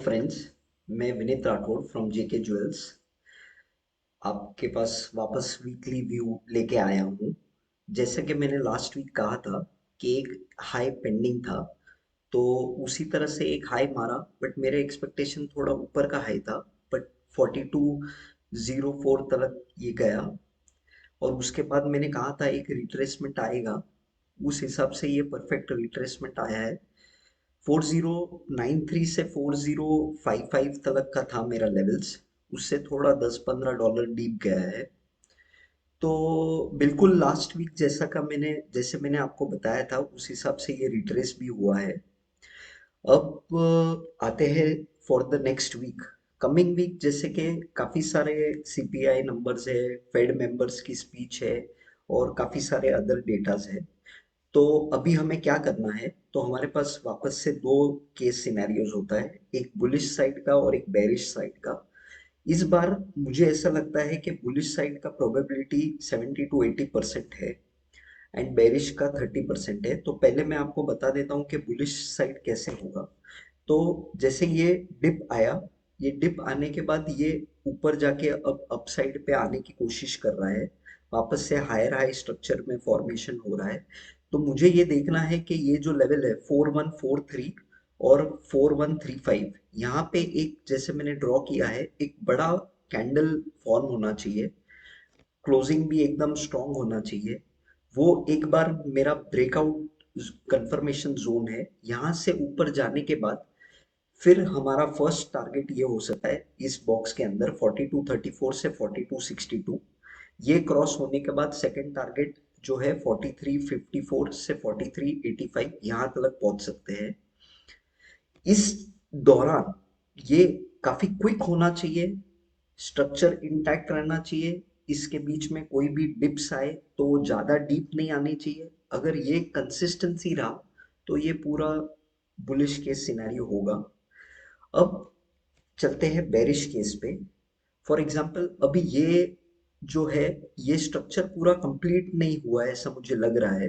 Friends, मैं Vineet Rathore from JK jewels आपके पास वापस वीकली व्यू लेके आया हूँ। जैसे कि मैंने लास्ट वीक कहा था कि एक हाई पेंडिंग था, तो उसी तरह से एक हाई मारा, बट मेरे एक्सपेक्टेशन थोड़ा ऊपर का हाई था। बट 4204 तक ये गया और उसके बाद मैंने कहा था एक रिट्रेसमेंट आएगा। उस हिसाब से ये परफेक्ट रिट्रेसमेंट आया है। 4093 से 4055 तक का था मेरा लेवल्स। उससे थोड़ा 10-15 डॉलर डीप गया है। तो बिल्कुल लास्ट वीक जैसे मैंने आपको बताया था उस हिसाब से ये रिट्रेस भी हुआ है। अब आते हैं for the next week, coming week. जैसे कि काफ़ी सारे सीपीआई नंबर्स है, फेड मेंबर्स की स्पीच है और काफ़ी सारे अदर डेटाज है। तो अभी हमें क्या करना है, तो हमारे पास वापस से दो केस सिनेरियोज होता है, एक बुलिश साइड का और एक बेरिश साइड का। इस बार मुझे ऐसा लगता है कि बुलिश साइड का प्रोबेबिलिटी 70 to 80% है एंड बेरिश का 30% है। तो पहले मैं आपको बता देता हूँ कि बुलिश साइड कैसे होगा। तो जैसे ये डिप आया, ये डिप आने के बाद ये ऊपर जाके अब अप साइड पे आने की कोशिश कर रहा है। वापस से हायर हाई स्ट्रक्चर में फॉर्मेशन हो रहा है। तो मुझे ये देखना है कि ये जो लेवल है 4143 और 4135, यहाँ पे एक, जैसे मैंने ड्रॉ किया है, एक बड़ा कैंडल फॉर्म होना चाहिए। क्लोजिंग भी एकदम स्ट्रांग होना चाहिए। वो एक बार मेरा ब्रेकआउट कंफर्मेशन जोन है। यहाँ से ऊपर जाने के बाद फिर हमारा फर्स्ट टारगेट ये हो सकता है इस बॉक्स के अंदर 4234 से 4262। ये क्रॉस होने के बाद सेकंड टारगेट जो है 4354 से 4385, यहाँ तक पहुंच सकते हैं। इस दौरान ये काफी क्विक होना चाहिए, स्ट्रक्चर इंटैक्ट रहना चाहिए। इसके बीच में कोई भी डिप्स आए तो वो ज्यादा डीप नहीं आनी चाहिए। अगर ये कंसिस्टेंसी रहा तो ये पूरा बुलिश केस सिनेरियो होगा। अब चलते हैं बेरिश केस पे। फॉर एग्जांपल अभी ये जो है, ये स्ट्रक्चर पूरा कंप्लीट नहीं हुआ है ऐसा मुझे लग रहा है।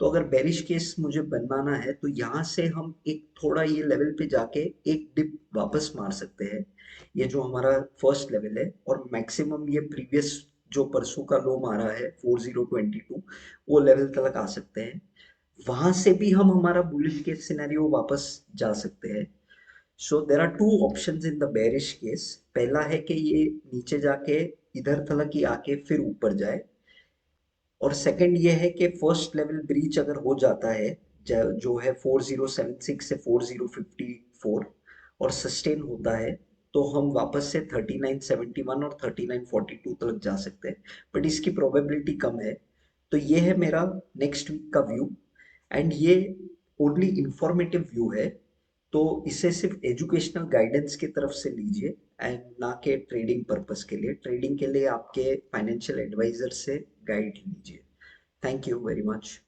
तो अगर बेरिश केस मुझे बनाना है तो यहाँ से हम एक थोड़ा ये लेवल पे जाके एक डिप वापस मार सकते हैं, ये जो हमारा फर्स्ट लेवल है। और मैक्सिमम ये प्रीवियस जो परसों का लो मारा है 4022, वो लेवल तक आ सकते हैं। वहां से भी हम हमारा बुलिश केस सिनेरियो वापस जा सकते हैं। So there are two options in the bearish case. पहला है कि ये नीचे जाके इधर तलक ही आके फिर ऊपर जाए, और सेकंड ये है कि फर्स्ट लेवल ब्रीच अगर हो जाता है जो है 4076 से 4054 और सस्टेन होता है, तो हम वापस से 3971 और 3942 तक जा सकते हैं। बट इसकी प्रोबेबिलिटी कम है। तो ये है मेरा नेक्स्ट वीक का व्यू, एंड ये ओनली इंफॉर्मेटिव व्यू है। तो इसे सिर्फ एजुकेशनल गाइडेंस की तरफ से लीजिए एंड ना के ट्रेडिंग पर्पस के लिए। ट्रेडिंग के लिए आपके फाइनेंशियल एडवाइजर से गाइड लीजिए। Thank you very much.